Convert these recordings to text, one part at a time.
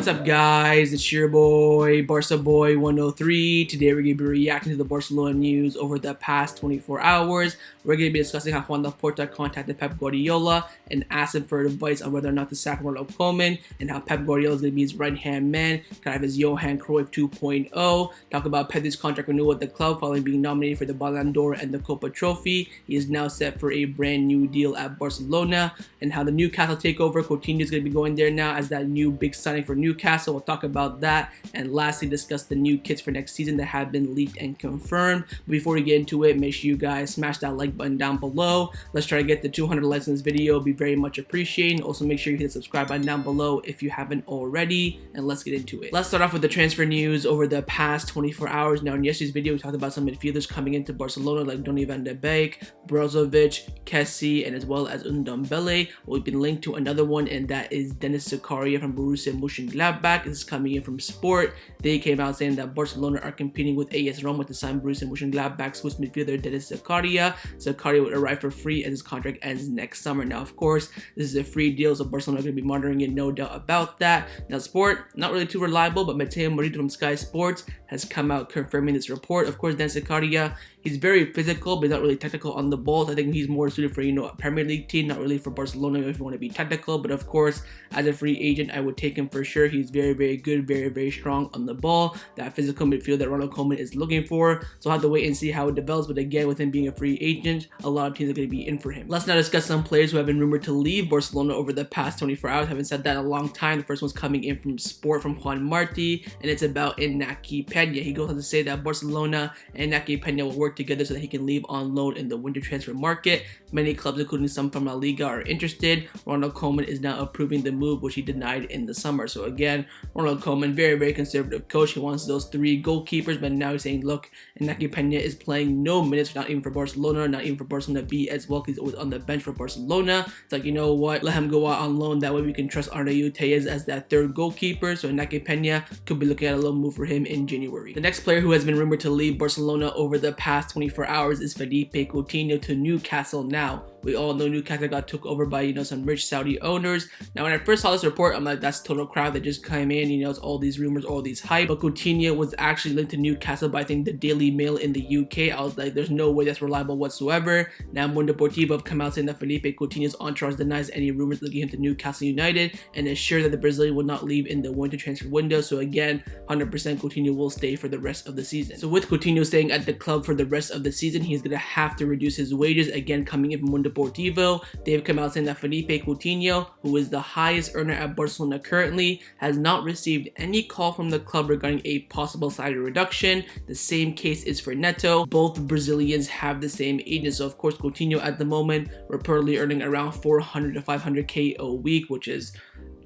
up, guys? It's your boy, Barca Boy 103. Today we're going to be reacting to the Barcelona news over the past 24 hours. We're going to be discussing how Joan Laporta contacted Pep Guardiola and asked him for advice on whether or not to sack Ronald Koeman, and how Pep Guardiola is going to be his right-hand man, kind of his Johan Cruyff 2.0. Talk about Pedri's contract renewal at the club following being nominated for the Ballon d'Or and the Kopa trophy. He is now set for a brand new deal at Barcelona, and how the Newcastle Takeover, Coutinho is going to be going there now as that new big signing for Newcastle. We'll talk about that, and lastly discuss the new kits for next season that have been leaked and confirmed. But before we get into it, make sure you guys smash that like button down below. Let's try to get the 200 likes in this video. It'll be very much appreciated. Also make sure you hit the subscribe button down below if you haven't already, and let's get into it. Let's start off with the transfer news over the past 24 hours. Now, in yesterday's video we talked about some midfielders coming into Barcelona like Donny van de Beek, Brozovic, Kessie, and as well as Ndombele. We've been linked to another one, and that is Dennis Zakaria from Borussia Mönchengladbach. This is coming in from Sport. They came out saying that Barcelona are competing with AS Roma to sign Borussia Mönchengladbach Swiss midfielder Dennis Zakaria. Zakaria would arrive for free as his contract ends next summer. Now, of course, this is a free deal, so Barcelona are going to be monitoring it, no doubt about that. Now, Sport, not really too reliable, but Mateo Morito from Sky Sports has come out confirming this report. Of course, Dennis Zakaria, he's very physical, but not really technical on the ball. I think he's more suited for, a Premier League team, not really for Barcelona if you want to be technical. But of course, as a free agent, I would take him for sure. He's very, very good, very, very strong on the ball. That physical midfield that Ronald Koeman is looking for. So I'll have to wait and see how it develops. But again, with him being a free agent, a lot of teams are going to be in for him. Let's now discuss some players who have been rumored to leave Barcelona over the past 24 hours. I haven't said that in a long time. The first one's coming in from Sport from Juan Martí, and it's about Iñaki Peña. He goes on to say that Barcelona and Iñaki Peña will work together so that he can leave on loan in the winter transfer market. Many clubs, including some from La Liga, are interested. Ronald Koeman is now approving the move, which he denied in the summer. So again, Ronald Koeman, very, very conservative coach. He wants those three goalkeepers, but now he's saying, look, Iñaki Peña is playing no minutes, not even for Barcelona, not even for Barcelona B as well. He's always on the bench for Barcelona. It's like, you know what, let him go out on loan. That way we can trust Arnau Tellez as that third goalkeeper. So Iñaki Peña could be looking at a little move for him in January. The next player who has been rumored to leave Barcelona over the past 24 hours is Philippe Coutinho to Newcastle now. We all know Newcastle got took over by, some rich Saudi owners. Now, when I first saw this report, I'm like, that's total crap that just came in, it's all these rumors, all these hype. But Coutinho was actually linked to Newcastle by, I think, the Daily Mail in the UK. I was like, there's no way that's reliable whatsoever. Now, Mundo Deportivo have come out saying that Philippe Coutinho's entourage denies any rumors linking him to Newcastle United and is sure that the Brazilian will not leave in the winter transfer window. So again, 100% Coutinho will stay for the rest of the season. So with Coutinho staying at the club for the rest of the season, he's going to have to reduce his wages. Again, coming in from Mundo Deportivo, they've come out saying that Philippe Coutinho, who is the highest earner at Barcelona currently, has not received any call from the club regarding a possible salary reduction. The same case is for Neto. Both Brazilians have the same agent. So of course, Coutinho at the moment reportedly earning around 400 to 500k a week, which is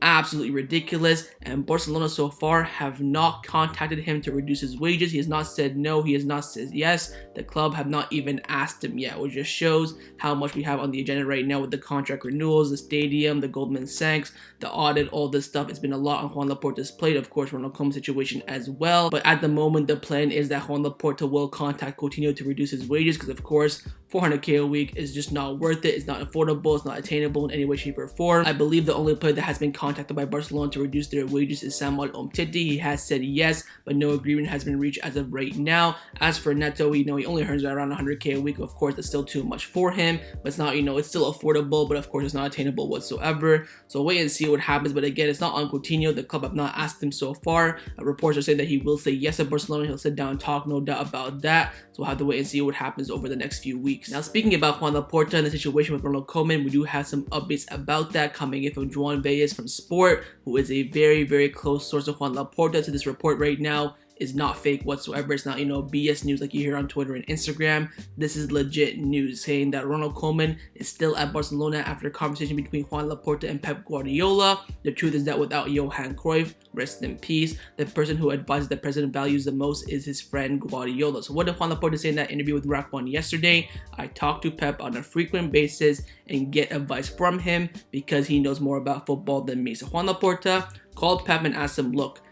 absolutely ridiculous, and Barcelona so far have not contacted him to reduce his wages. He has not said no, he has not said yes. The club have not even asked him yet, which just shows how much we have on the agenda right now with the contract renewals, the stadium, the Goldman Sachs, the audit, all this stuff. It's been a lot on Joan Laporta's plate, of course, Ronald Koeman's situation as well. But at the moment, the plan is that Joan Laporta will contact Coutinho to reduce his wages, because of course 400k a week is just not worth it. It's not affordable, it's not attainable in any way, shape, or form. I believe the only player that has been contacted by Barcelona to reduce their wages is Samuel Umtiti. He has said yes, but no agreement has been reached as of right now. As for Neto, he only earns around 100k a week. Of course, that's still too much for him, but it's not, it's still affordable, but of course it's not attainable whatsoever. So wait and see what happens. But again, it's not on Coutinho. The club have not asked him so far. Reports are saying that he will say yes at Barcelona. He'll sit down and talk, no doubt about that. So we'll have to wait and see what happens over the next few weeks. Now, speaking about Joan Laporta and the situation with Ronald Koeman, we do have some updates about that coming in from Joan Baez from Sport, who is a very, very close source of Joan Laporta. To this report right now is not fake whatsoever. It's not, BS news like you hear on Twitter and Instagram. This is legit news saying that Ronald Koeman is still at Barcelona after a conversation between Joan Laporta and Pep Guardiola. The truth is that without Johan Cruyff, rest in peace, the person who advises the president values the most is his friend Guardiola. So what did Joan Laporta say in that interview with Rack One yesterday? I talk to Pep on a frequent basis and get advice from him because he knows more about football than me. So Joan Laporta called Pep and asked him, look,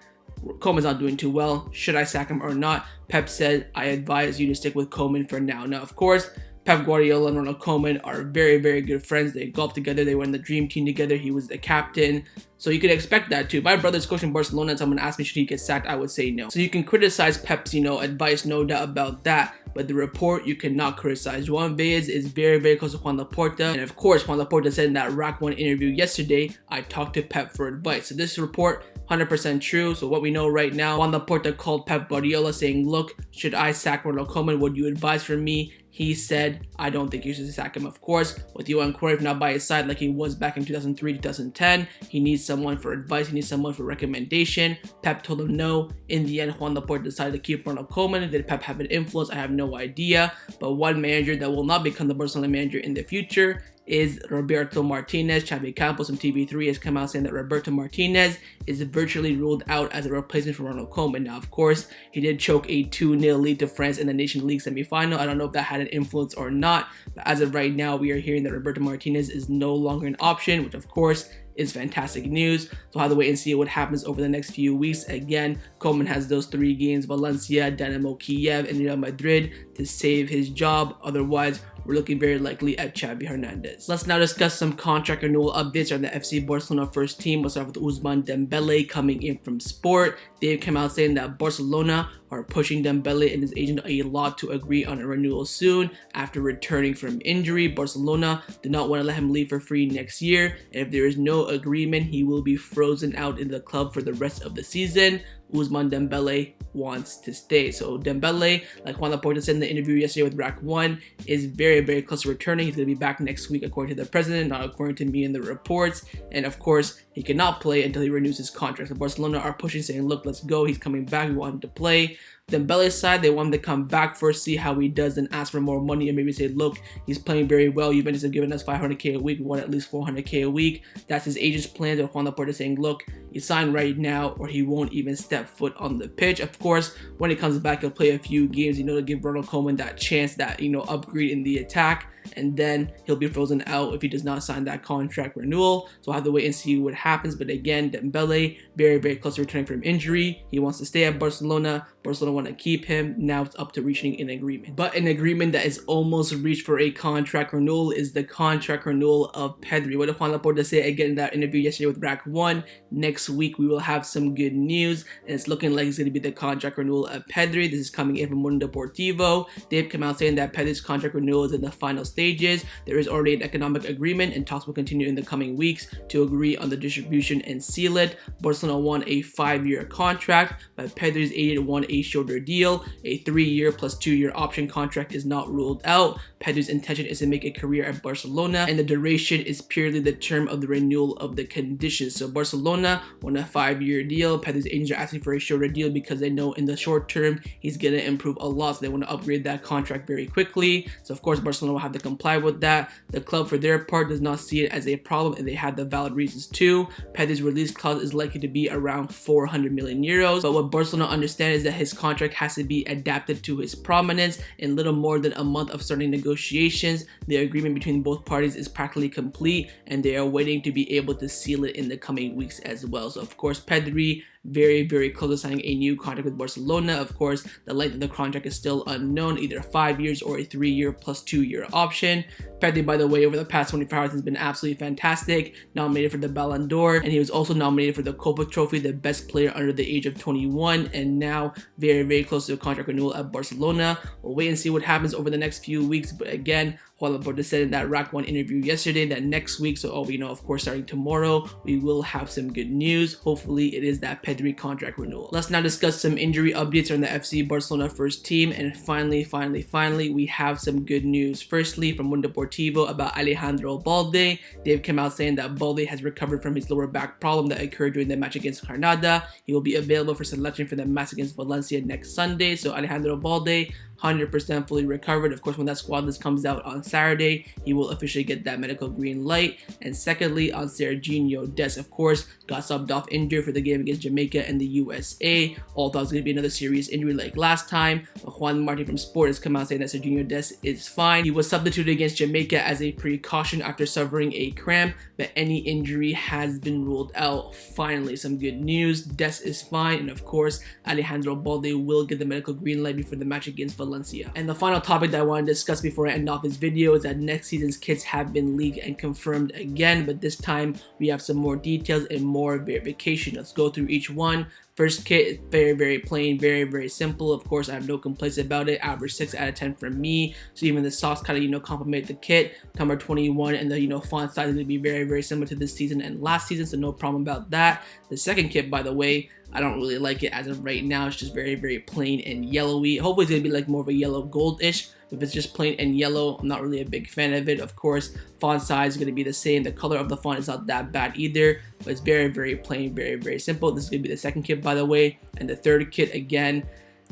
Koeman's not doing too well. Should I sack him or not? Pep said, I advise you to stick with Koeman for now. Now, of course, Pep Guardiola and Ronald Koeman are very, very good friends. They golf together. They were in the dream team together. He was the captain. So you could expect that too. My brother's coaching Barcelona, and someone asked me should he get sacked, I would say no. So you can criticize Pep's, advice, no doubt about that. But the report you cannot criticize. Joan Baez is very, very close to Joan Laporta. And of course, Joan Laporta said in that Rack 1 interview yesterday, I talked to Pep for advice. So this report, 100% true. So what we know right now, Joan Laporta called Pep Guardiola saying, look, should I sack Ronald Koeman? Would you advise for me? He said, I don't think you should sack him. Of course, with Johan Cruyff not by his side like he was back in 2003, 2010, he needs someone for advice. He needs someone for recommendation. Pep told him no. In the end, Joan Laporta decided to keep Ronald Koeman. Did Pep have an influence? I have no idea. But one manager that will not become the Barcelona manager in the future is Roberto Martinez. Xavi Campos from TV3 has come out saying that Roberto Martinez is virtually ruled out as a replacement for Ronald Koeman. Now, of course, he did choke a 2-0 lead to France in the Nation League semi-final. I don't know if that had an influence or not, but as of right now, we are hearing that Roberto Martinez is no longer an option, which of course is fantastic news. So we'll have to wait and see what happens over the next few weeks. Again, Koeman has those 3 games, Valencia, Dynamo Kiev, and Real Madrid to save his job. Otherwise, we're looking very likely at Xavi Hernandez. Let's now discuss some contract renewal updates on the FC Barcelona first team. We'll start with Ousmane Dembele coming in from Sport. They've come out saying that Barcelona are pushing Dembele and his agent a lot to agree on a renewal soon after returning from injury. Barcelona do not want to let him leave for free next year, and if there is no agreement, he will be frozen out in the club for the rest of the season. Ousmane Dembele wants to stay. So Dembele, like Joan Laporta said in the interview yesterday with Rack 1, is very, very close to returning. He's going to be back next week according to the president, not according to me in the reports. And of course, he cannot play until he renews his contract. So Barcelona are pushing, saying, look, let's go. He's coming back. We want him to play. Dembele's side, they want him to come back first, see how he does, and ask for more money, and maybe say, look, he's playing very well. Juventus have given us $500K a week. We want at least $400K a week. That's his agent's plan. Or Joan Laporta saying, look, you sign right now or he won't even step foot on the pitch. Of course, when he comes back, he'll play a few games, to give Ronald Koeman that chance, that, upgrade in the attack. And then he'll be frozen out if he does not sign that contract renewal. So we'll have to wait and see what happens. But again, Dembele, very, very close to returning from injury. He wants to stay at Barcelona. Barcelona want to keep him. Now it's up to reaching an agreement. But an agreement that is almost reached for a contract renewal is the contract renewal of Pedri. What did Joan Laporta say again in that interview yesterday with Rack 1? Next week, we will have some good news. And it's looking like it's going to be the contract renewal of Pedri. This is coming in from Mundo Deportivo. They've come out saying that Pedri's contract renewal is in the final stages. There is already an economic agreement, and talks will continue in the coming weeks to agree on the distribution and seal it. Barcelona won a 5-year contract, but Pedri's agent won a shorter deal. A 3-year plus 2-year option contract is not ruled out. Pedri's intention is to make a career at Barcelona, and the duration is purely the term of the renewal of the conditions. So Barcelona won a 5-year deal. Pedri's agents are asking for a shorter deal because they know in the short term he's going to improve a lot, so they want to upgrade that contract very quickly. So of course Barcelona will have to comply with that. The club for their part does not see it as a problem, and they had the valid reasons too. Pedri's release clause is likely to be around 400 million euros, but what Barcelona understand is that his contract has to be adapted to his prominence. In little more than a month of starting negotiations, the agreement between both parties is practically complete, and they are waiting to be able to seal it in the coming weeks as well. So of course Pedri, very, very close to signing a new contract with Barcelona. Of course, the length of the contract is still unknown, either 5 years or a 3-year plus 2-year option. Pedri, by the way, over the past 24 hours has been absolutely fantastic. Nominated for the Ballon d'Or, and he was also nominated for the Copa Trophy, the best player under the age of 21, and now very, very close to a contract renewal at Barcelona. We'll wait and see what happens over the next few weeks, but again, Joan Laporta said in that Rack 1 interview yesterday that next week, so all we know, of course, starting tomorrow, we will have some good news. Hopefully, it is that Pedri contract renewal. Let's now discuss some injury updates on the FC Barcelona first team, and finally, we have some good news. Firstly, from Mundo Deportivo about Alejandro Balde. They've come out saying that Balde has recovered from his lower back problem that occurred during the match against Granada. He will be available for selection for the match against Valencia next Sunday. So Alejandro Balde, 100% fully recovered. Of course, when that squad list comes out on Saturday, he will officially get that medical green light. And secondly, on Serginho Dest, of course, got subbed off injured for the game against Jamaica and the USA. All thought it was going to be another serious injury like last time. But Juan Martin from Sport has come out saying that Serginho Dest is fine. He was substituted against Jamaica as a precaution after suffering a cramp, but any injury has been ruled out. Finally, some good news. Dest is fine, and of course, Alejandro Balde will get the medical green light before the match against Valencia Valencia. And the final topic that I want to discuss before I end off this video is that next season's kits have been leaked and confirmed again, but this time we have some more details and more verification. Let's go through each one. First kit is very plain, very simple. Of course, I have no complaints about it. Average 6 out of 10 from me. So even the socks kind of, complement the kit. Number 21 and the, font size is going to be very similar to this season and last season, so no problem about that. The second kit, by the way, I don't really like it as of right now. It's just very plain and yellowy. Hopefully it's going to be like more of a yellow gold-ish. If it's just plain and yellow, I'm not really a big fan of it. Of course, font size is going to be the same. The color of the font is not that bad either, but it's very plain, very simple. This is going to be the second kit, by the way. And the third kit, again,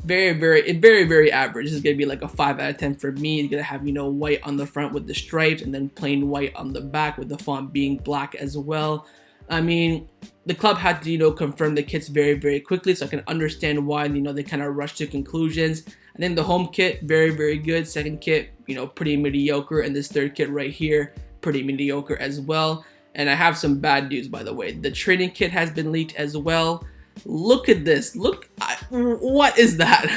very average. This is going to be like a 5 out of 10 for me. It's going to have, white on the front with the stripes and then plain white on the back with the font being black as well. I mean, the club had to, confirm the kits very quickly, so I can understand why, they kind of rushed to conclusions. And then the home kit, very good. Second kit, pretty mediocre. And this third kit right here, pretty mediocre as well. And I have some bad news, by the way. The training kit has been leaked as well. Look at this. What is that?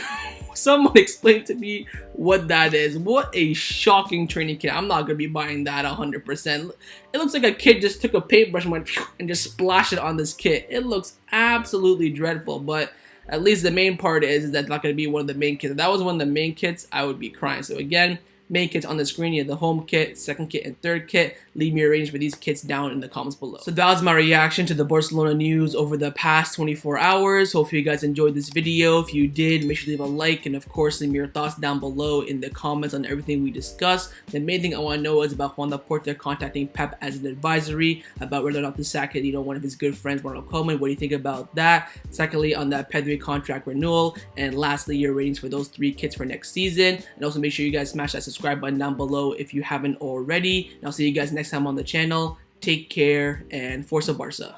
Someone explain to me what that is. What a shocking training kit. I'm not going to be buying that 100%. It looks like a kid just took a paintbrush and went and just splashed it on this kit. It looks absolutely dreadful, but at least the main part is that's not going to be one of the main kits. If that was one of the main kits, I would be crying. So again, main kits on the screen. You have the home kit, second kit, and third kit. Leave me a range for these kits down in the comments below. So that was my reaction to the Barcelona news over the past 24 hours. Hopefully you guys enjoyed this video. If you did, make sure to leave a like, and of course leave me your thoughts down below in the comments on everything we discussed. The main thing I want to know is about Joan Laporta contacting Pep as an advisory about whether or not to sack one of his good friends, Ronald Koeman. What do you think about that? Secondly, on that Pedri contract renewal, and lastly, your ratings for those 3 kits for next season. And also make sure you guys smash that subscribe button down below if you haven't already. And I'll see you guys next time on the channel. Take care and Forza Barca.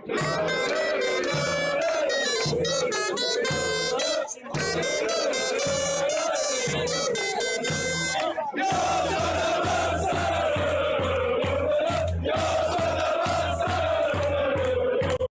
Yeah.